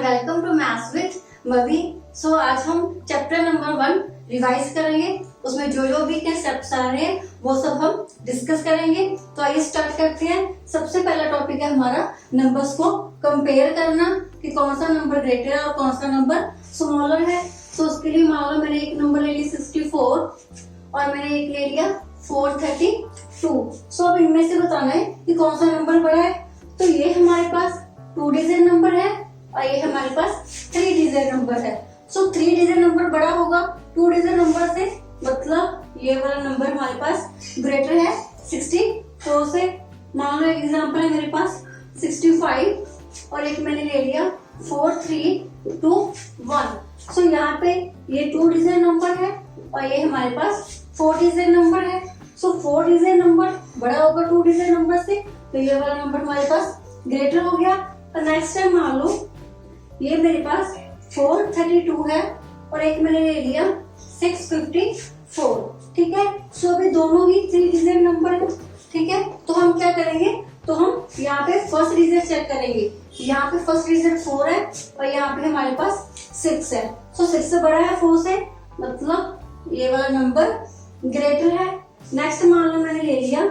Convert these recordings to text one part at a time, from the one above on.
Welcome to maths with Mavi. So आज हम chapter number 1 revise करेंगे। उसमें जो भी कंसेप्ट्स आ रहे हैं वो सब हम डिस्कस करेंगे। तो आइए स्टार्ट करते हैं। सबसे पहला टॉपिक है हमारा नंबर्स को कंपेयर करना कि कौन सा नंबर ग्रेटर है और कौन सा नंबर स्मॉलर है। तो उसके लिए मान लो मैंने एक नंबर ले लिया 64 और मैंने एक ले लिया 432। सो अब इनमें से बताना है कि कौन सा नंबर बड़ा है। तो ये हमारे पास 2 डिजिट नंबर है और ये हमारे पास 3 डिजिट नंबर है। सो 3 डिजिट नंबर बड़ा होगा 2 डिजिट नंबर से, मतलब ये वाला नंबर हमारे पास ग्रेटर है 64 से। मान लो एक एग्जांपल है मेरे पास 65 और एक मैंने ले लिया 4321। सो यहाँ पे ये 2 डिजिट नंबर है और ये हमारे पास 4 डिजिट नंबर है। सो 4 डिजिट नंबर बड़ा होगा 2 डिजिट नंबर से, तो ये वाला नंबर हमारे पास ग्रेटर हो गया। और नेक्स्ट टाइम मान लो ये मेरे पास 432 है और एक मैंने ले लिया 654। ठीक है। सो अभी दोनों ही 3 डिजिट नंबर है। ठीक है। तो हम क्या करेंगे, तो हम यहाँ पे फर्स्ट डिजिट चेक करेंगे। यहाँ पे फर्स्ट डिजिट 4 है और यहाँ पे हमारे पास 6 है। सो 6 से बड़ा है 4 से, मतलब ये वाला नंबर ग्रेटर है। नेक्स्ट मान लो मैंने ले लिया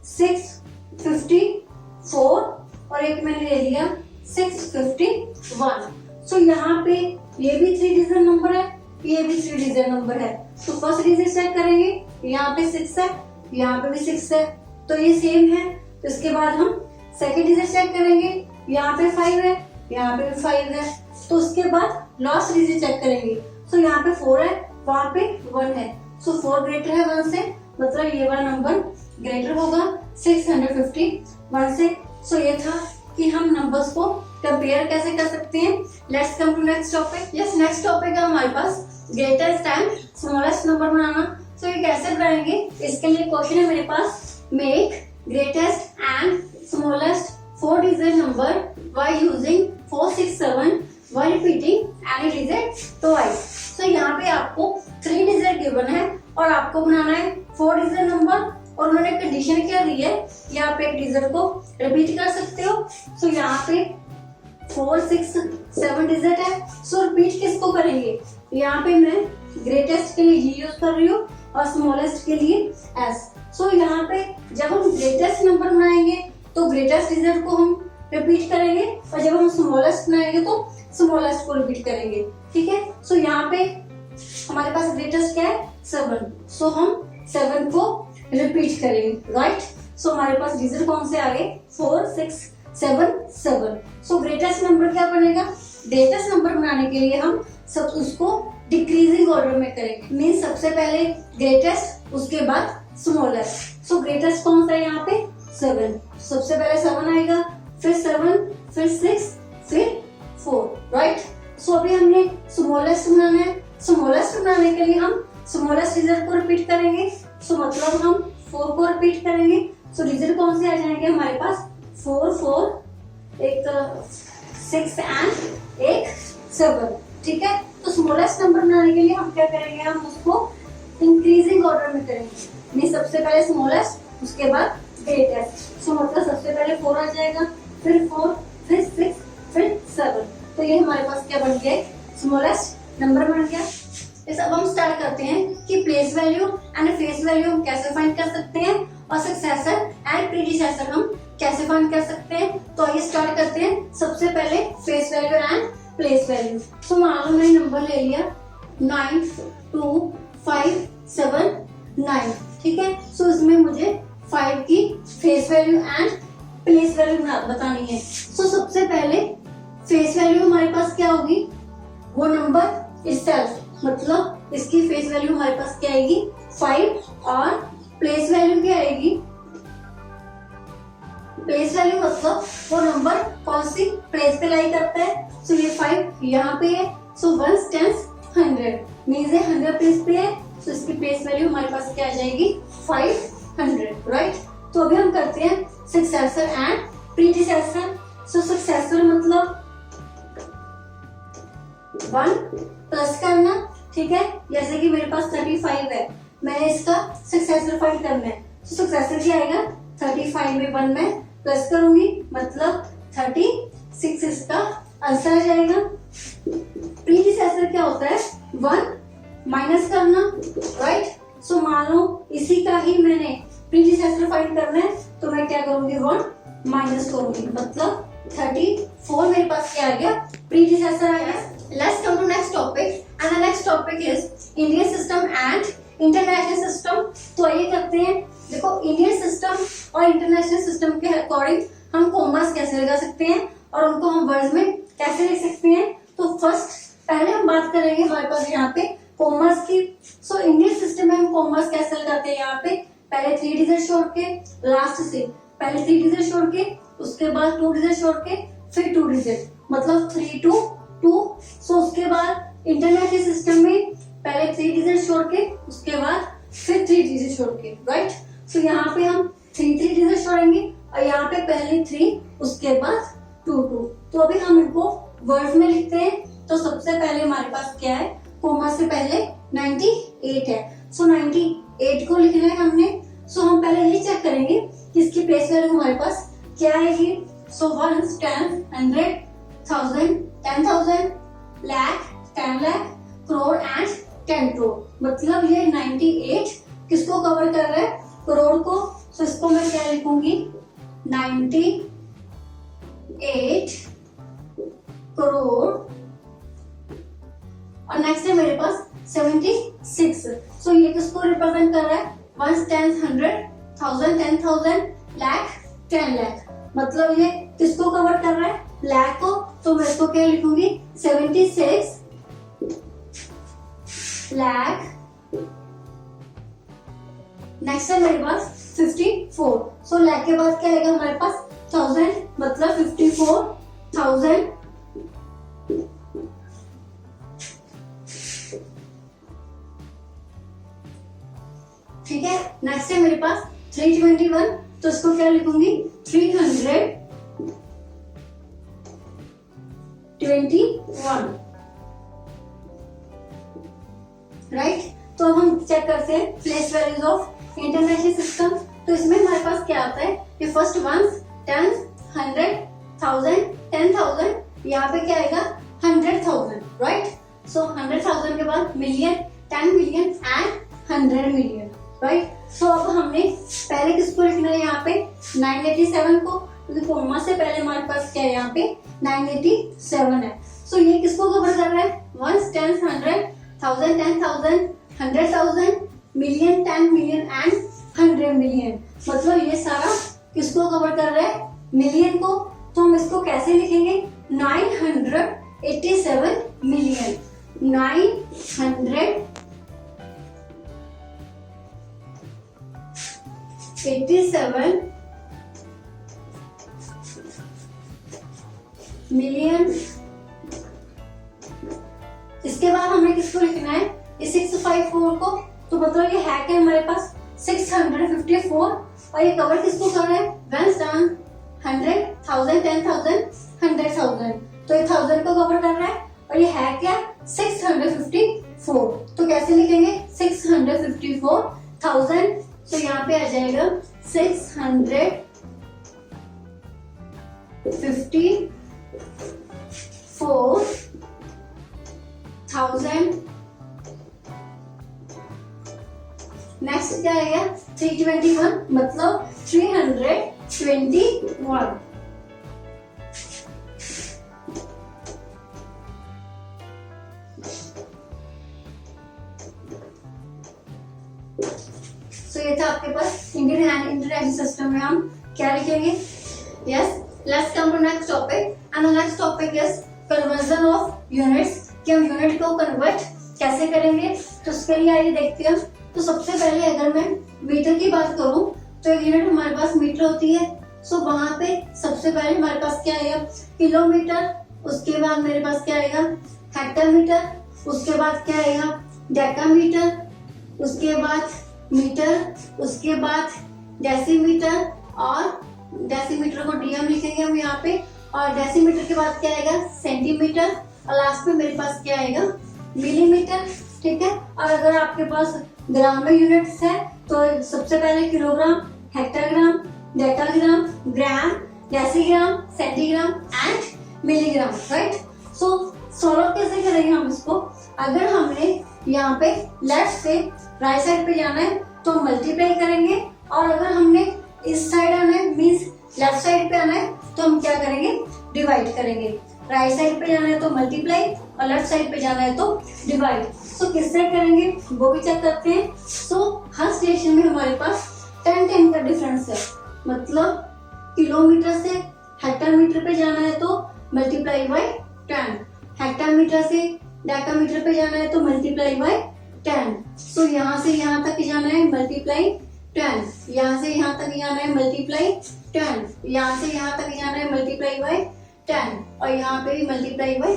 654 और एक मैंने ले लिया 651। सो यहाँ पे ये भी 3 डिजिट नंबर है, ये भी 3 डिजिट नंबर है। तो फर्स्ट डिजिट चेक करेंगे, यहाँ पे 6 है, यहाँ पे भी 6 है, तो ये सेम है। तो इसके बाद हम सेकंड डिजिट चेक करेंगे, यहाँ पे 5 है, यहाँ पे भी 5 है। तो उसके बाद लास्ट डिजिट चेक करेंगे। सो यहाँ पे 4 है, वहां पे 1 है। सो 4 ग्रेटर है 1 से, मतलब ये वाला नंबर ग्रेटर होगा 651 से। सो ये था कि हम नंबर्स को कंपेयर कैसे कर सकते हैं। Let's come to next topic. Yes, next topic है हमारे पास ग्रेटेस्ट एंड स्मॉलेस्ट नंबर बनाना। सो ये कैसे बनाएंगे, इसके लिए क्वेश्चन है मेरे पास, make greatest and smallest 4 digit number by using 467 by repeating any digit twice. So यहाँ पे आपको 3 डिजिट गिवन है और आपको बनाना है 4 डिजिट नंबर और उन्होंने कंडीशन क्या दी है, यहाँ पे एक डिजिट को रिपीट कर सकते हो। सो यहाँ पे 4 6 7 डिजिट है। सो रिपीट किसको करेंगे, यहाँ पे मैं ग्रेटेस्ट के लिए G यूज कर रही हूँ और स्मॉलेस्ट के लिए S। सो यहाँ पे जब हम ग्रेटेस्ट नंबर बनाएंगे तो ग्रेटेस्ट डिजिट को हम रिपीट करेंगे और जब हम स्मॉलेस्ट बनाएंगे तो स्मॉलेस्ट को रिपीट करेंगे। ठीक है। सो यहाँ पे हमारे पास ग्रेटेस्ट क्या है 7। सो हम 7 को रिपीट करेंगे, राइट। सो हमारे पास डिजिट कौन से आ गए 4 6 7 7। सो ग्रेटेस्ट नंबर क्या बनेगा, ग्रेटेस्ट नंबर बनाने के लिए हम सब उसको डिक्रीजिंग ऑर्डर में करेंगे। मीन सबसे पहले ग्रेटेस्ट, उसके बाद स्मॉलेस्ट। सो ग्रेटेस्ट कौन सा है यहाँ पे 7, सबसे पहले 7 आएगा, फिर 7, फिर 6, फिर 4, राइट। सो अभी हमने स्मॉलेस्ट बनाना है। स्मॉलेस्ट बनाने के लिए हम स्मॉलेस्ट डिजिट को रिपीट करेंगे। सो मतलब हम 4 को रिपीट करेंगे। सो डिजिट कौन से आ जाएंगे हमारे पास 4 4, एक 6 एंड एक 7। ठीक है। तो स्मॉलेस्ट नंबर बनाने के लिए हम क्या करेंगे, हम उसको इंक्रीजिंग ऑर्डर में करेंगे। नहीं, सबसे पहले स्मॉलेस्ट, उसके बाद ग्रेटेस्ट। सो मतलब सबसे पहले 4 आ जाएगा, फिर 4, फिर 6, फिर 7। तो ये हमारे पास क्या बन गया, स्मॉलेस्ट नंबर बन गया। इस अब हम स्टार्ट करते हैं कि place value and face value हम कैसे फाइंड कर सकते हैं और सक्सेसर एंड प्रीडिसेसर हम कैसे फाइंड कर सकते हैं। तो आइए स्टार्ट करते हैं। सबसे पहले face value and place value. तो मान लो मैंने नंबर ले लिया 92579। ठीक है। सो इसमें मुझे 5 की face value and place value बतानी है। सो सबसे पहले फेस वैल्यू हमारे पास क्या होगी, वो नंबर इटसेल्फ, मतलब इसकी फेस वैल्यू हमारे पास क्या आएगी 5 और प्लेस वैल्यू क्या आएगी, प्लेस वैल्यू मतलब वो नंबर कौन सी प्लेस पे लाई करता है। सो ये 5 यहाँ पे है। सो 1 10 100 मीन्स ये 100 प्लेस पे है। सो इसकी प्लेस वैल्यू हमारे पास क्या आ जाएगी 500, राइट। तो अभी हम करते हैं successor and predecessor. So successor मतलब 1 प्लस करना। ठीक है। जैसे कि मेरे पास 35 है, मैंने इसका सक्सेसर फाइंड करना है। तो सक्सेसर क्या आएगा 35 में 1 में प्लस करूंगी, मतलब 36 इसका आंसर आ जाएगा। प्रीडिसेसर क्या होता है, 1 माइनस करना, राइट। सो मान लो इसी का ही मैंने प्रीडिसेसर फाइंड करना है, तो मैं क्या करूंगी, 1 माइनस करूंगी, मतलब 34 मेरे पास क्या आ गया, प्रीडिसेसर आ गया। Let's come to next topic, and the next topic is Indian system and international system. तो ये करते हैं, देखो इंडियन सिस्टम और इंटरनेशनल सिस्टम के अकॉर्डिंग हम कॉमास कैसे लगा सकते हैं और उनको हम वर्ड्स में कैसे लिख सकते हैं। तो फर्स्ट पहले हम बात करेंगे हमारे पास यहाँ पे कॉमास की। सो इंडियन सिस्टम में हम कॉमास कैसे लगाते हैं, यहाँ पे पहले 3 डिजिट छोड़ के, लास्ट से पहले 3 डिजिट छोड़ के, उसके बाद 2 डिजिट छोड़ के, फिर 2 डिजिट, मतलब 3 2 2। सो उसके बाद इंटरनेशनल सिस्टम में पहले 3 डिजिट छोड़ के, उसके बाद फिर 3 डिजिट छोड़ के, राइट। सो यहाँ पे हम 3 डिजिट छोड़ेंगे और यहाँ पे पहले 3, उसके बाद 2 2। तो अभी हम इनको वर्ड्स में लिखते हैं। तो सबसे पहले हमारे पास क्या है, कोमा से पहले 98 है। सो 98 को लिखना है हमने। सो हम पहले ये चेक करेंगे कि इसकी प्लेस वैल्यू हमारे पास क्या आएगी। सो 1 10 100 1000 10,000 लाख 10 लाख करोड़ एंड 10 करोड़, मतलब ये 98 किसको कवर कर रहा है, करोड़ को। सो इसको मैं क्या लिखूंगी, 98 करोड़। और नेक्स्ट है मेरे पास 76। सो ये किसको रिप्रेजेंट कर रहा है, 1 10 100 1000 10,000 लाख 10 लाख, मतलब ये किसको कवर कर रहा है, लाख को। तो मैं इसको क्या लिखूंगी, 76 लाख। नेक्स्ट है मेरे पास 54। सो लाख के बाद क्या आएगा हमारे पास 1000, मतलब 54,000। ठीक है। नेक्स्ट है मेरे पास 321। तो इसको क्या लिखूंगी, 321, राइट। तो अब हम चेक करते हैं place values of international system. तो इसमें हमारे पास क्या आता है, ये फर्स्ट 1 10 100 1000 10,000, यहाँ पे क्या आएगा 100,000, राइट। सो 100,000 के बाद million, 10 million and 100 million, right. So अब हमने पहले किसको लिखना है, यहाँ पे 987 को, क्योंकि कोमा से पहले हमारे पास क्या है, यहाँ पे 987 है। सो ये किसको कवर कर रहा है, 1 10 100 1000 10,000 100,000 मिलियन 10 मिलियन एंड 100 मिलियन, मतलब ये सारा किसको कवर कर रहा है, मिलियन को। तो हम इसको कैसे लिखेंगे, 987 मिलियन, 987 मिलियन। इसके बाद हमें किसको लिखना है, ये 654 को। तो मतलब ये है क्या हमारे पास 654, और ये कवर किसको कर रहा है, 1 100 1000 10,000 100,000, तो ये 1000 को कवर कर रहा है। और ये है क्या 654। तो कैसे लिखेंगे, 654,000। तो यहाँ पे आ जाएगा 654,000। नेक्स्ट क्या आएगा, 321, मतलब 321। तो ये था आपके पास इंडियन एंड इंटरनेशनल सिस्टम में हम क्या लिखेंगे। Yes, let's come to next topic, and the next topic is conversion of units, कि हम यूनिट को कन्वर्ट कैसे करेंगे। तो उसके लिए आइए देखते हैं। तो सबसे पहले अगर मैं मीटर की बात करूं, तो एक यूनिट हमारे पास मीटर होती है। सो वहां पे सबसे पहले हमारे पास क्या आएगा, किलोमीटर, उसके बाद मेरे पास क्या आएगा, हेक्टोमीटर, उसके बाद क्या आएगा, डेकामीटर, उसके बाद मीटर, उसके बाद डेसीमीटर, और डेसीमीटर को डीएम लिखेंगे हम यहाँ पे, और डेसीमीटर के बाद क्या आएगा, सेंटीमीटर, और लास्ट में मेरे पास क्या आएगा, मिलीमीटर। ठीक है। और अगर आपके पास ग्राम में यूनिट्स है, तो सबसे पहले kilogram, hectogram, decagram, gram, decigram, centigram and milligram, right. So solve कैसे करेंगे हम इसको? अगर हमने यहाँ पे लेफ्ट से राइट साइड पे जाना है तो मल्टीप्लाई करेंगे, और अगर हमने इस साइड आना है मीन्स लेफ्ट साइड पे आना है तो हम क्या करेंगे? डिवाइड करेंगे। राइट साइड पे जाना है तो मल्टीप्लाई और लेफ्ट साइड पे जाना है तो डिवाइड। सो किससे करेंगे वो भी चेक करते हैं। सो हर स्टेशन में हमारे पास 10 का डिफरेंस है, मतलब किलोमीटर से हेक्टोमीटर पे जाना है तो मल्टीप्लाई बाय 10, हेक्टोमीटर से डेकामीटर पे जाना है तो मल्टीप्लाई बाय 10। सो यहाँ से यहाँ तक जाना है मल्टीप्लाई 10, यहाँ से यहाँ तक जाना है मल्टीप्लाई 10, यहाँ से यहाँ तक जाना है मल्टीप्लाई बाय 10, और यहाँ पे भी मल्टीप्लाई बाय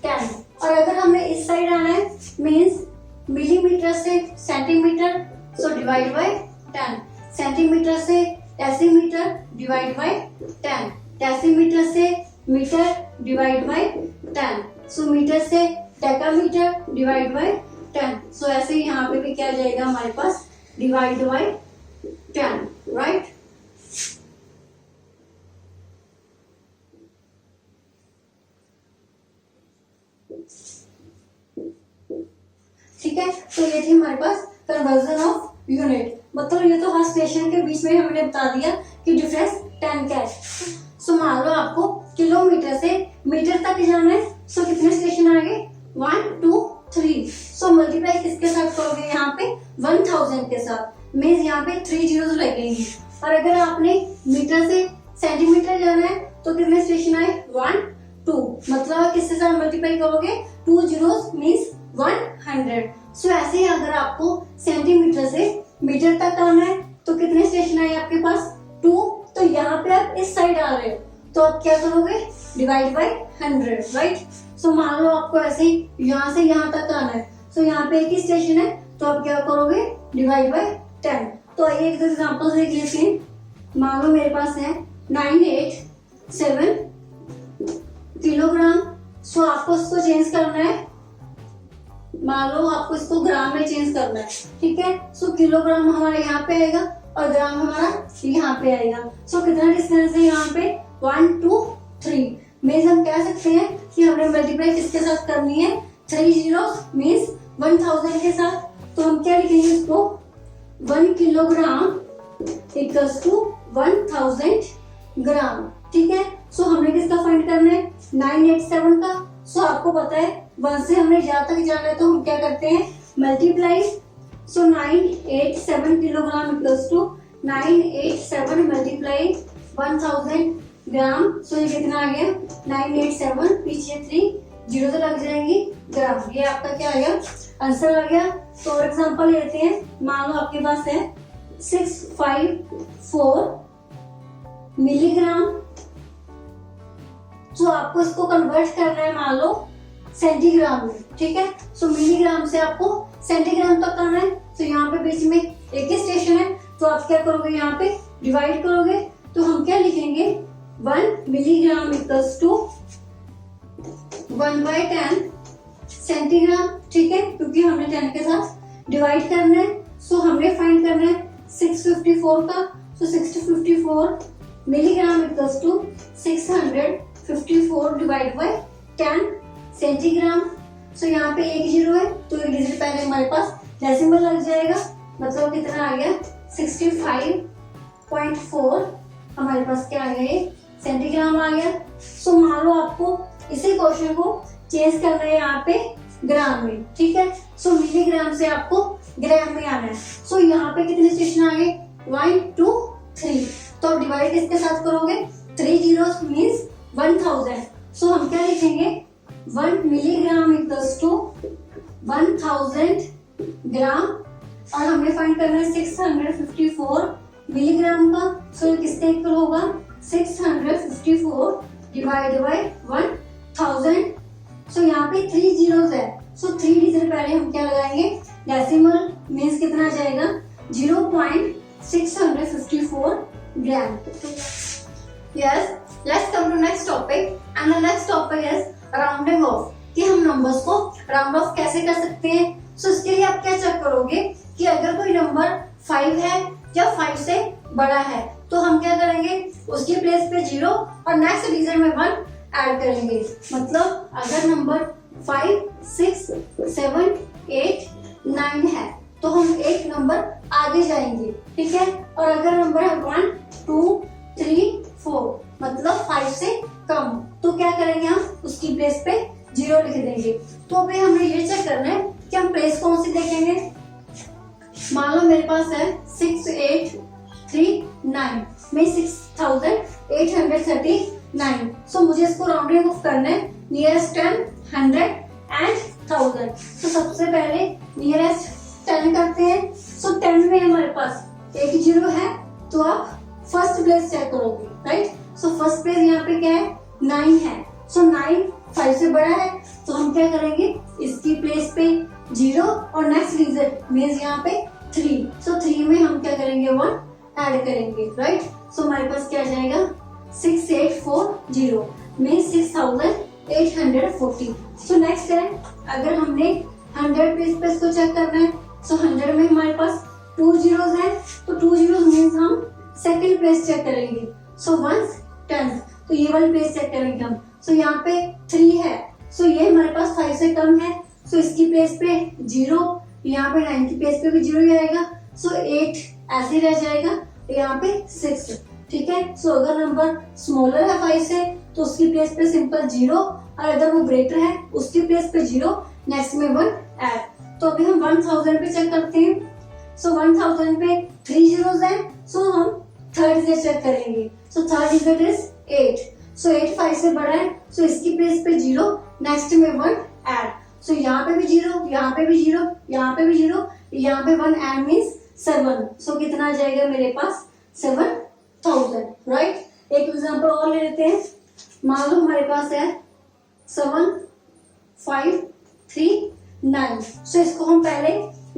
10। और अगर हमें इस साइड आना है मीन्स मिलीमीटर से centimetre, so divide by 10, centimetre से डेसीमीटर डिवाइड बाय 10, डेसीमीटर से metre divide by 10, so metre से डेकामीटर डिवाइड बाय 10। सो ऐसे ही यहाँ पे भी क्या जाएगा हमारे पास? Divide by 10, right. ठीक है, तो ये थी हमारे पास कन्वर्जन ऑफ यूनिट। मतलब ये तो हर स्टेशन के बीच में हमने बता दिया कि डिफरेंस 10 का है। सो मान लो आपको किलोमीटर से मीटर तक जाना है, सो कितने स्टेशन आएंगे? 1 2 3। सो मल्टीप्लाई किसके साथ करोगे? यहाँ पे 1000 के साथ, मीन्स यहाँ पे 3 जीरोस लगेंगे। और अगर आपने मीटर से सेंटीमीटर जाना है तो कितने स्टेशन आए? 1 2, मतलब किसके साथ मल्टीप्लाई करोगे? 2 जीरोस मीन्स 100। सो ऐसे ही अगर आपको सेंटीमीटर से मीटर तक आना है तो कितने स्टेशन आए आपके पास? 2। तो यहाँ पे आप इस साइड आ रहे हो तो आप क्या करोगे? Divide by 100, right. सो मान लो आपको ऐसे ही यहाँ से यहाँ तक आना है, सो यहाँ पे एक ही स्टेशन है तो आप क्या करोगे? Divide by 10। तो आइए एक दो एग्जांपल देख लेते हैं। मान लो मेरे पास है 987 किलोग्राम। सो आपको इसको चेंज करना है, मान लो आपको इसको ग्राम में चेंज करना है, ठीक है। सो किलोग्राम हमारा यहाँ पे आएगा और ग्राम हमारा यहाँ पे आएगा। सो कितना डिस्टेंस है यहाँ पे? 1 2 3। मीन्स हम कह सकते हैं कि हमने मल्टीप्लाई किसके साथ करनी है? 3 जीरोस मीन्स 1000 के साथ। तो हम क्या लिखेंगे इसको? 1 किलोग्राम इक्वल्स टू 1000 ग्राम, ठीक है। सो हमने किसका फाइंड करना है? 987 का। सो आपको पता है 1 से हमने जहाँ तक जाना है तो हम क्या करते हैं? Multiply. So 987 kilogram equals to 987 multiply 1000 gram. So ये कितना आ गया? 987, पीछे 3 जीरो तो लग जाएंगी, ग्राम। ये आपका क्या आ गया? आंसर आ गया। तो और एग्जांपल लेते हैं। मान लो आपके पास है 654 मिलीग्राम। तो आपको इसको कन्वर्ट करना है मान लो सेंटीग्राम में, ठीक है। सो मिलीग्राम से आपको सेंटीग्राम तक करना है। तो यहाँ पे बीच में एक ही स्टेशन है तो आप क्या करोगे? यहाँ पे डिवाइड करोगे। तो हम क्या लिखेंगे? 1 मिलीग्राम इक्वल्स टू 1/10 सेंटीग्राम, ठीक है, क्योंकि हमने 10 के साथ डिवाइड करना है। सो हमने फाइंड करना है 654 का। So 654 milligram equals to 654 divide by 10 centigram. So यहाँ पे एक जीरो है तो एक डिजिट पहले हमारे पास डेसिमल लग जाएगा, मतलब कितना आ गया? 65.4 हमारे पास क्या आ गया? ये सेंटीग्राम आ गया। सो मान लो आपको इसी क्वेश्चन को चेंज करना है यहाँ पे ग्राम में, ठीक है। सो मिलीग्राम से आपको ग्राम में आना है। सो यहाँ पे कितने स्टेशन आ गए? 1 2 3। तो डिवाइड किसके साथ करोगे? 3 जीरोस मीन्स 1000। सो हम क्या लिखेंगे? 1 मिलीग्राम इक्वल्स टू 1000 ग्राम, और हमने फाइंड करना है 654 मिलीग्राम का। सो किसके इक्वल होगा? 654 डिवाइड बाय 1000। सो यहाँ पे 3 जीरोस है। सो 3 डिजिट पहले हम क्या लगाएंगे? डेसिमल मीन्स कितना जाएगा? 0.654 ग्राम। Yes, let's come to next topic, and the next topic is rounding off, कि हम नंबर्स को राउंड ऑफ कैसे कर सकते हैं। सो इसके लिए आप क्या चेक करोगे कि अगर कोई नंबर 5 है या 5 से बड़ा है तो हम क्या करेंगे? उसकी प्लेस पे 0 और नेक्स्ट डिजिट में 1 ऐड करेंगे। मतलब अगर नंबर 5, 6, 7, 8, 9 है तो हम एक नंबर आगे जाएंगे, ठीक है। और अगर नंबर है 1, 2, 3, 4 मतलब 5 से कम, तो क्या करेंगे हम उसकी प्लेस पे 0 लिख देंगे। तो अभी हमें ये चेक करना है कि हम प्लेस कौन सी देखेंगे। मान लो मेरे पास है 6, 8, 3, 9 में 6839। सो मुझे इसको राउंडिंग ऑफ करना है नियरेस्ट 10, 100 एंड 1000। तो सबसे पहले नियरेस्ट 10 करते हैं। सो 10 में हमारे पास एक 0 है, तो आप फर्स्ट प्लेस चेक करोगे, राइट। सो फर्स्ट प्लेस यहाँ पे क्या है, 9 है। सो 9 5 से बड़ा है, तो हम क्या करेंगे इसकी प्लेस पे 0 और नेक्स्ट डिजिट मींस यहाँ पे 3। सो 3 में हम क्या करेंगे 1 ऐड करेंगे, राइट। सो हमारे पास क्या आ जाएगा 6840 में 6840। सो नेक्स्ट है, अगर हमने 100 प्लेस पे इसको चेक करना है, सो 100 में हमारे पास 2 zeros है, तो 2 zeros मींस हम सेकंड प्लेस चेक करेंगे। सो 1s 10, तो ये वाली प्लेस चेक करेंगे हम। सो यहाँ पे 3 है, सो ये हमारे पास 5 से कम है, सो इसकी प्लेस पे 0, यहाँ पे 9 की प्लेस पे भी 0 ही आएगा। सो 8 ऐसे रह जाएगा, यहाँ पे 6, ठीक है। सो अगर नंबर स्मॉलर है 5 से, तो उसकी प्लेस पे सिंपल 0, और अगर वो ग्रेटर है उसकी प्लेस पे 0, नेक्स्ट में 1 ऐड। तो अभी हम 1000 पे चेक करते हैं। सो 1000 पे 3 zeros है, सो हम थर्ड डिजिट चेक करेंगे। So third digit is 8। सो 8 5 से बड़ा है, सो इसकी प्लेस पे 0, नेक्स्ट में 1 ऐड। सो यहाँ पे भी 0, यहाँ पे भी 0, यहाँ पे भी 0, यहाँ पे 1 ऐड मींस 7। सो कितना आ जाएगा मेरे पास 7000, राइट। एक एग्जांपल और ले लेते हैं। मान लो हमारे पास है 7, 5, 3, 9। सो इसको हम पहले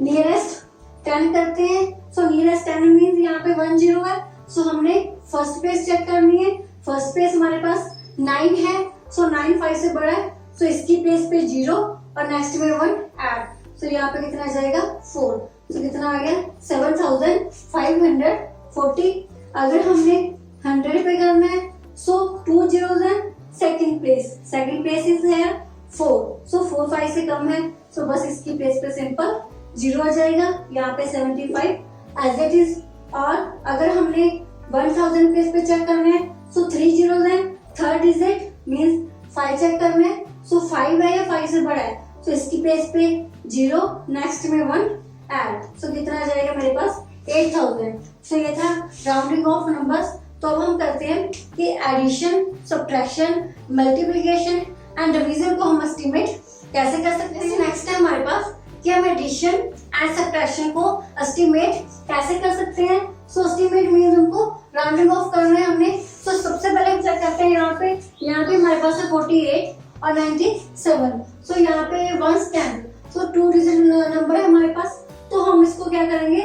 नियरेस्ट 10 करते हैं। सो नियरेस्ट 10 मींस यहाँ पे 1 0 है, सो हमने फर्स्ट प्लेस चेक करनी है। फर्स्ट प्लेस हमारे पास 9 है, सो 9 5 से बड़ा है, सो इसकी प्लेस पे 0 और नेक्स्ट में 1 ऐड। सो यहाँ पे कितना आ जाएगा 4। सो कितना आ गया 7540। अगर हमने 100 पे करना है, सो 2 zeros है, सेकंड प्लेस इज है 4। सो 4 5 से कम है, सो बस इसकी प्लेस पे सिंपल 0 आ जाएगा, यहाँ पे 75 एज इट इज। और अगर हमने 1000 प्लेस पे चेक करना है, सो 3 zeros है, थर्ड डिजिट मींस 5 चेक करना है। सो 5 है या 5 से बड़ा है, सो इसकी प्लेस पे 0, नेक्स्ट में 1 ऐड। सो कितना आ जाएगा मेरे पास 8000। सो ये था राउंडिंग ऑफ नंबर्स। तो अब हम करते हैं कि addition, subtraction, multiplication and division को हम एस्टिमेट कैसे कर सकते हैं। नेक्स्ट है हमारे पास कि हम एडिशन एंड सब्ट्रैक्शन को एस्टिमेट कैसे कर सकते हैं। सो एस्टिमेट मींस उनको राउंडिंग ऑफ करना है हमने। सो सबसे पहले हम चेक करते हैं यहाँ पे हमारे पास है 48 और 97। सो यहाँ पे 1s 10, सो 2 डिजिट नंबर है हमारे पास, तो हम इसको क्या करेंगे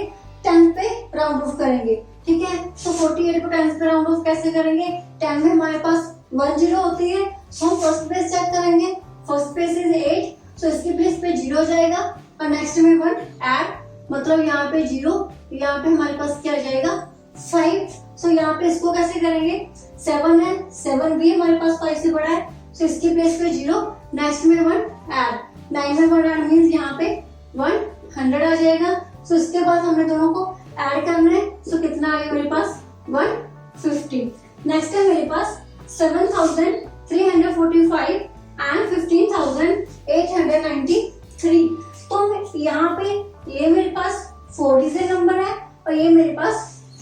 10 पे राउंड ऑफ करेंगे, ठीक है। तो 48 को 10 पे राउंड ऑफ कैसे करेंगे, 10 में हमारे पास 1 0 होती है, सो हम फर्स्ट प्लेस चेक करेंगे। फर्स्ट प्लेस इज 8, सो इसकी प्लेस पे 0 हो जाएगा और नेक्स्ट में 1 ऐड, मतलब यहाँ पे 0, यहाँ पे हमारे पास क्या आ जाएगा 5। सो यहाँ पे इसको कैसे करेंगे, 7 है, 7 भी हमारे पास 5 से बड़ा है, सो इसकी प्लेस पे 0, नेक्स्ट में 1 ऐड, 9 में 1 ऐड मींस यहाँ पे 100 आ जाएगा। सो इसके बाद हमने दोनों को ऐड करना है। सो कितना आएगा मेरे पास 150। नेक्स्ट है मेरे पास 7345 एंड 15893। तो यहाँ पे ये मेरे पास 4 डिजिट नंबर है और ये मेरे पास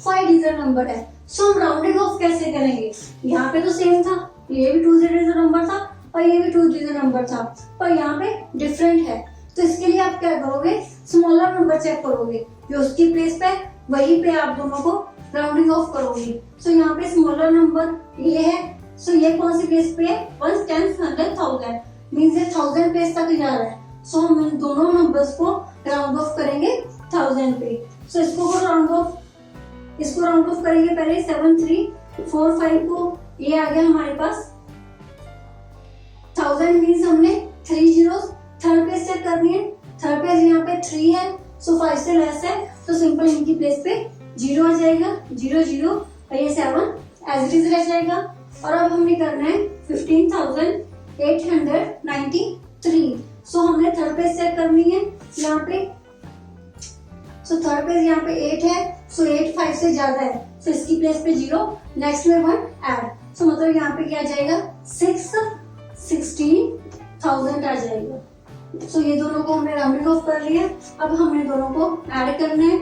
5 डिजिट नंबर है। सो हम राउंडिंग ऑफ कैसे करेंगे, यहाँ पे तो सेम था, ये भी 2 डिजिट नंबर था और ये भी 2 डिजिट नंबर था, पर यहाँ पे डिफरेंट है। तो इसके लिए आप क्या करोगे, स्मॉलर नंबर चेक करोगे, जो उसकी प्लेस पे वहीं पे आप दोनों को राउंडिंग ऑफ करोगे। सो यहाँ पे स्मॉलर नंबर ये है, सो ये कौन सी प्लेस पे है 1s 10s 100 1000 मींस ये 1000 प्लेस तक जा रहा है। सो हम इन दोनों नंबर्स को राउंड ऑफ करेंगे 1000 पे। सो इसको राउंड ऑफ करेंगे पहले 7345 को, ये आ गया हमारे पास 1000 मींस हमने 3 zeros, थर्ड प्लेस चेक करनी है। थर्ड प्लेस यहाँ पे 3 है, सो 5 से लेस है, तो सिंपल इनकी प्लेस पे 0 आ जाएगा, 0 0 और ये 7 एज इट इज रह जाएगा। और अब हमने करना है 15,893। सो हमने थर्ड पेज चेक करनी है यहाँ पे। सो थर्ड पेज यहाँ पे 8 है, सो 8 5 से ज्यादा है, सो इसकी प्लेस पे 0, नेक्स्ट में 1 ऐड। सो मतलब यहाँ पे क्या आ जाएगा 16,000 आ जाएगा। सो ये दोनों को हमने राउंडिंग ऑफ कर लिया। अब हमने दोनों को ऐड करना है।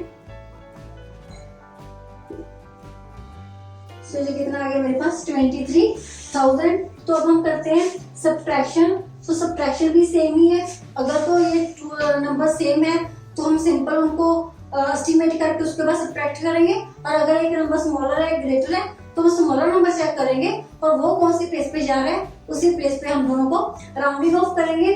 सो ये कितना आ गया मेरे पास 23,000। तो अब हम करते हैं सब्ट्रैक्शन। सो सब्ट्रैक्शन भी सेम ही है। अगर तो ये नंबर सेम है तो हम सिंपल उनको एस्टिमेट करके उसके बाद सब्ट्रैक्ट करेंगे, और अगर एक नंबर स्मॉलर है ग्रेटर है तो वो स्मॉलर नंबर चेक करेंगे और वो कौन सी प्लेस पे जा रहा है उसी प्लेस पे हम दोनों को राउंडिंग ऑफ करेंगे।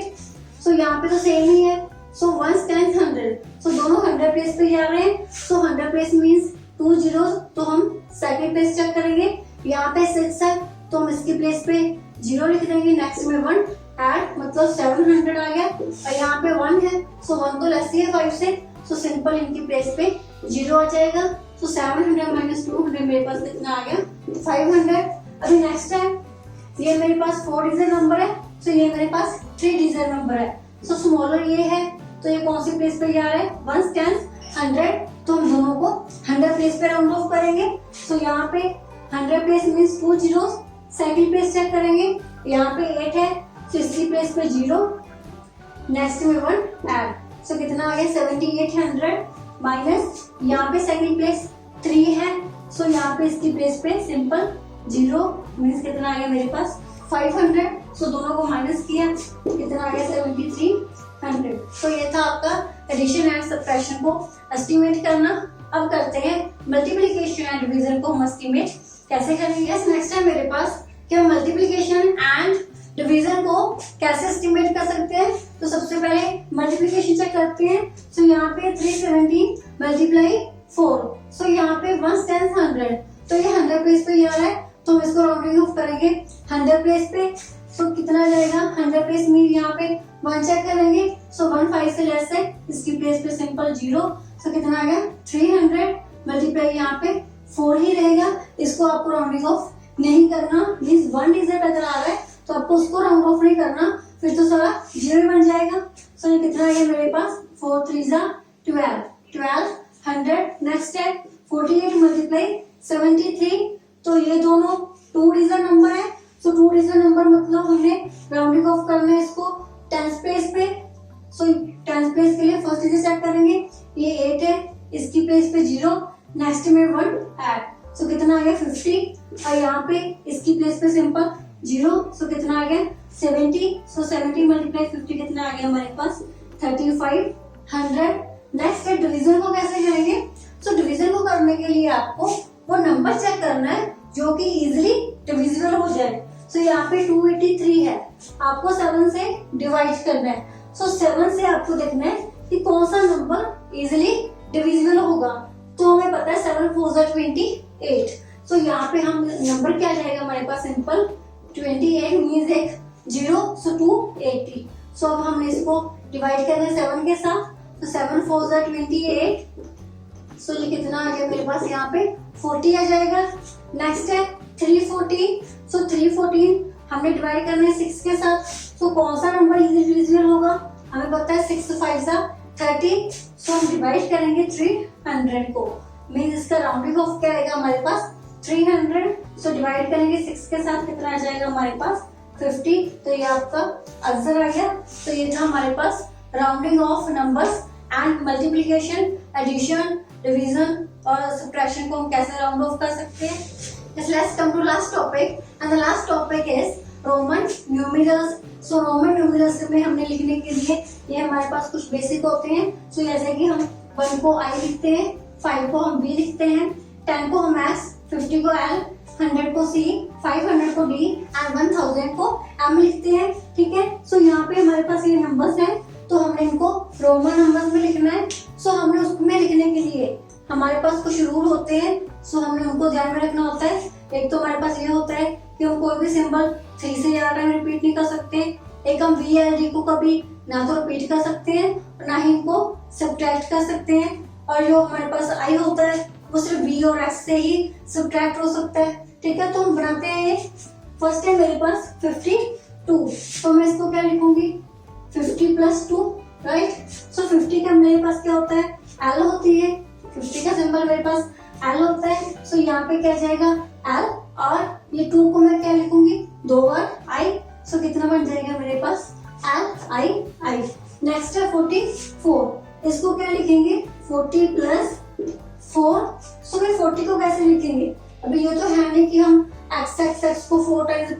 सो यहाँ पे तो सेम ही है। सो 1 टाइम्स 100, सो दोनों 100 प्लेस पे जा रहे हैं। सो 100 प्लेस मीन्स 2 zeros, तो हम सेकंड प्लेस चेक करेंगे। यहाँ पे 6 है तो हम इसकी प्लेस पे 0 लिख देंगे, नेक्स्ट में 1 ऐड, मतलब 700 आ गया। और यहाँ पे 1 है, सो 1 तो लेस ही है 5 से, सो सिंपल इनकी प्लेस पे 0 आ जाएगा। सो 700 माइनस 200 मेरे पास कितना आ गया 500। अभी नेक्स्ट है, ये मेरे पास 4 डिजिट नंबर है, सो ये मेरे पास 3 डिजिट नंबर है। सो स्मॉलर ये है तो ये कौन सी प्लेस पे जा रहा है 1 टाइम्स 100, तो हम दोनों को 100 प्लेस पे राउंड ऑफ करेंगे। सो यहाँ पे 100 place means 2 zeros, second place check करेंगे। यहाँ पे 8 है तो इसकी प्लेस पे 0, नेक्स्ट में 1 ऐड, सो कितना आ गया 7800 माइनस यहाँ पे सेकंड प्लेस 3 है, सो यहाँ पे इसकी प्लेस पे सिंपल 0 मीन्स कितना आ गया मेरे पास 500। सो दोनों को माइनस किया, कितना आ गया 7300। तो ये था आपका एडिशन एंड सब्ट्रैक्शन को एस्टिमेट करना। अब करते हैं मल्टीप्लिकेशन एंड डिवीजन को हम एस्टिमेट कैसे करेंगे। नेक्स्ट है मेरे पास कि हम मल्टीप्लिकेशन एंड डिवीजन को कैसे एस्टिमेट कर सकते हैं। तो सबसे पहले मल्टीप्लिकेशन चेक करते हैं। सो यहाँ पे 370 मल्टीप्लाई 4, सो यहाँ पे 1 टाइम्स 100, तो ये 100 प्लेस पे जा रहा है तो हम इसको राउंडिंग ऑफ करेंगे 100 प्लेस पे। सो कितना जाएगा 100 प्लेस मीन यहाँ पे 1 चेक करेंगे, सो 1 5 से लेस है, इसकी प्लेस पे सिंपल 0, सो कितना आ गया 300 मल्टीप्लाई यहाँ पे 4 ही रहेगा। इसको आपको राउंडिंग ऑफ नहीं करना, मीन्स 1 डिजिट अगर आ रहा है तो आपको उसको राउंड ऑफ नहीं करना, फिर तो सारा 0 बन जाएगा। सो ये कितना आ गया मेरे पास 4 3 12, 1200। नेक्स्ट है 48 मल्टीप्लाई 73, तो ये दोनों 2 डिजिट नंबर है। सो 2 डिजिट नंबर मतलब हमने राउंडिंग ऑफ करना है इसको 10th प्लेस पे। सो 10th प्लेस के लिए फर्स्ट डिजिट चेक करेंगे, ये 8 है, इसकी प्लेस पे 0, नेक्स्ट में 1 ऐड, सो कितना आ गया 50, और यहाँ पे इसकी प्लेस पे सिंपल 0, सो कितना आ गया 70। सो 70 मल्टीप्लाई 50 कितना आ गया हमारे पास 3500। नेक्स्ट है डिवीजन को कैसे करेंगे। सो डिवीजन को करने के लिए आपको वो नंबर चेक करना है जो कि इजिली डिविजिबल हो जाए। सो यहाँ पे 283 है, आपको 7 से डिवाइड करना है। सो 7 से आपको देखना है कि कौन सा नंबर इजिली डिविजिबल होगा। तो हमें पता है 7 4 28, सो यहाँ पे हम नंबर क्या जाएगा हमारे पास सिंपल 28 मीन्स एक 0, सो 280। सो अब हमने इसको डिवाइड करना है 7 के साथ, तो 7 4 28, सो ये कितना आ गया मेरे पास यहाँ पे 40 आ जाएगा। नेक्स्ट है 314, सो 314 हमने डिवाइड करना है 6 के साथ, सो कौन सा नंबर इजीली डिविजिबल होगा हमें पता है 6 5 30, सो हम डिवाइड करेंगे 300 को, मीन्स इसका राउंडिंग ऑफ क्या आएगा हमारे पास 300। सो डिवाइड करेंगे 6 के साथ, कितना आ जाएगा हमारे पास 50, तो ये आपका आंसर आ गया। तो ये था हमारे पास rounding off numbers and multiplication, addition, division और सब्ट्रैक्शन को हम कैसे राउंड ऑफ कर सकते हैं। Let's come to last topic, and the last topic is Roman numerals. So Roman numerals में हमने लिखने के लिए ये हमारे पास कुछ बेसिक होते हैं। So जैसे कि हम 1 को I लिखते हैं, 5 को हम B लिखते हैं, 10 को हम S, 50 को L, 100 को C, 500 को D and 1000 को M लिखते हैं। ठीक है, सो यहाँ पे हमारे पास ये नंबर्स हैं, तो हमने इनको रोमन नंबर्स में लिखना है। सो हमने उसमें लिखने के लिए हमारे पास कुछ रूल होते हैं, सो हमने उनको ध्यान में रखना होता है। एक तो हमारे पास ये होता है कि हम कोई भी सिंबल 3 से ज्यादा टाइम रिपीट नहीं कर सकते। एक हम V या D को कभी ना तो रिपीट कर सकते हैं और ना ही इनको सब्ट्रैक्ट कर सकते हैं। और जो हमारे पास I होता है वो सिर्फ V और S से ही सब्ट्रैक्ट हो सकता है। ठीक है, तो हम बनाते हैं ये। फर्स्ट है मेरे पास 52, तो मैं इसको क्या लिखूंगी 50 प्लस 2, राइट। सो 50 का मेरे पास क्या होता है, एल होती है, 50 का सिंबल मेरे पास एल होता है। सो यहाँ पे क्या जाएगा एल, और ये 2 को मैं क्या लिखूंगी 2 बार आई। सो कितना बन जाएगा मेरे पास एल आई आई। नेक्स्ट है 44, इसको क्या लिखेंगे 40 प्लस 4। सो फिर 40 को कैसे लिखेंगे, अभी ये तो है नहीं कि हम एक्स एक्स एक्स को 4 टाइम्स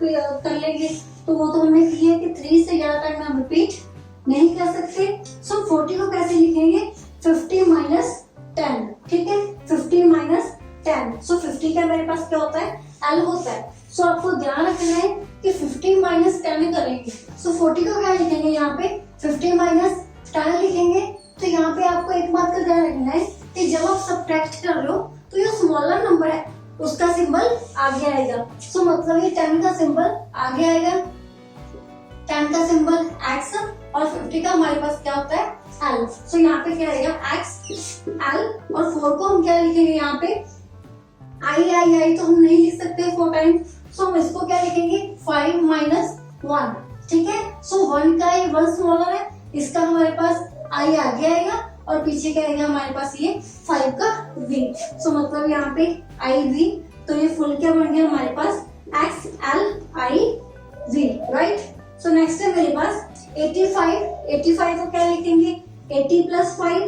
कर लेंगे, तो वो तो हमने किया कि 3 से ज्यादा टाइम हम रिपीट नहीं कर सकते। सो 40 को कैसे लिखेंगे 50 माइनस 10, ठीक है, 50 माइनस 10। सो 50 का मेरे पास क्या होता है एल होता है। सो आपको ध्यान रखना है कि 50 माइनस 10 करेंगे। सो 40 को क्या लिखेंगे यहाँ पे 50 माइनस 10 लिखेंगे। तो यहाँ पे आपको एक बात का ध्यान रखना है कि जब आप सब्ट्रैक्ट कर रहे हो तो ये स्मॉलर नंबर है, उसका सिंबल आगे आएगा। सो मतलब ये 10 का सिंबल आगे आएगा, 10 का सिंबल एक्स, और 50 का हमारे पास क्या होता है एल। सो यहाँ पे क्या आएगा एक्स एल, और 4 को हम क्या लिखेंगे यहाँ पे आई आई आई, तो हम नहीं लिख सकते 4 टाइम्स। सो हम इसको क्या लिखेंगे 5 माइनस 1, ठीक है। सो 1 का ये 1 स्मॉलर है, इसका हमारे पास आई आगे आएगा, और पीछे क्या आएगा हमारे पास ये 5 का v। सो मतलब यहाँ पे आई वी, तो ये फुल क्या बन गया हमारे पास X L I V, right. So next है मेरे पास 85, 85 को क्या लिखेंगे 80 प्लस 5,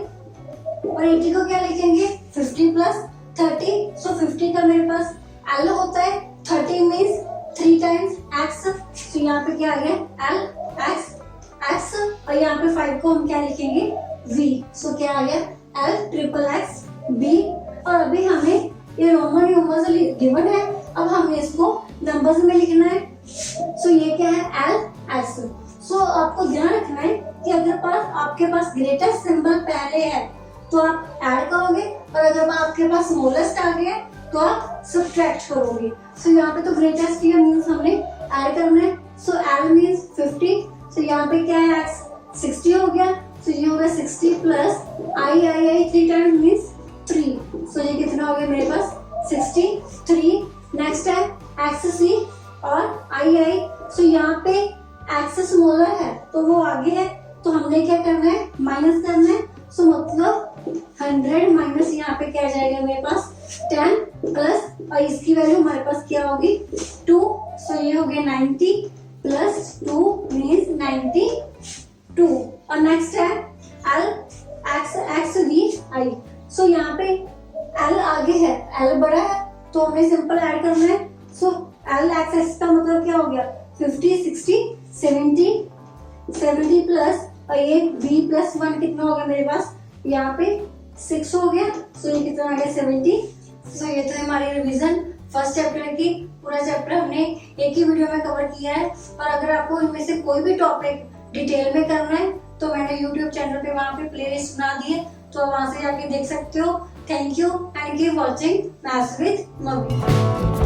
और 80 को क्या लिखेंगे 50 प्लस 30। सो 50 का मेरे पास एल होता है, 30 मीन्स 3 टाइम्स एक्स। तो यहाँ पे क्या आ गया एल एक्स एक्स, और यहाँ पे 5 को हम क्या लिखेंगे v। सो क्या आ गया एल ट्रिपल एक्स बी। और अभी हमें ये रोमन न्यूमर्स गिवन है, अब हमें इसको नंबर्स में लिखना है। सो ये क्या है एल एक्स। सो आपको ध्यान रखना है कि अगर आपके पास ग्रेटेस्ट सिंबल पहले है तो आप ऐड करोगे, और अगर आपके पास स्मॉलेस्ट आ गया तो आप सब्ट्रैक्ट करोगे। सो यहाँ पे तो ग्रेटेस्ट ये मीन्स हमने ऐड करना है। सो एल मीन्स 50, सो यहाँ पे क्या है एक्स 60 हो गया। सो ये हो गया 60 प्लस आई आई आई 3 टाइम्स मीन्स 3। सो ये कितना हो गया मेरे पास 63। नेक्स्ट है एक्स सी और आई आई। सो यहाँ पे एक्स स्मॉलर है तो वो आगे है, तो हमने क्या करना है माइनस करना है। सो मतलब 100 माइनस यहाँ पे क्या जाएगा मेरे पास 10 प्लस, और इसकी वैल्यू हमारे पास क्या होगी 2। सो ये हो गया 90 प्लस 2 मीन्स 92। और नेक्स्ट है एल एक्स एक्स वी आई। सो यहाँ पे एल आगे है, एल बड़ा है, तो हमें सिंपल ऐड करना है। सो एल एक्स एक्स का मतलब क्या हो गया 50 60 70 प्लस, और ये v प्लस 1 कितना हो गया मेरे पास यहाँ पे 6 हो गया। सो ये कितना आ गया 70। सो ये तो हमारी रिवीजन फर्स्ट चैप्टर की, पूरा चैप्टर हमने एक ही वीडियो में कवर किया है। और अगर आपको इनमें से कोई भी टॉपिक डिटेल में करना है तो मैंने यूट्यूब चैनल पे वहाँ पे प्लेलिस्ट बना दी है, तो वहाँ से जाके देख सकते हो। Thank you and keep watching maths with mummy.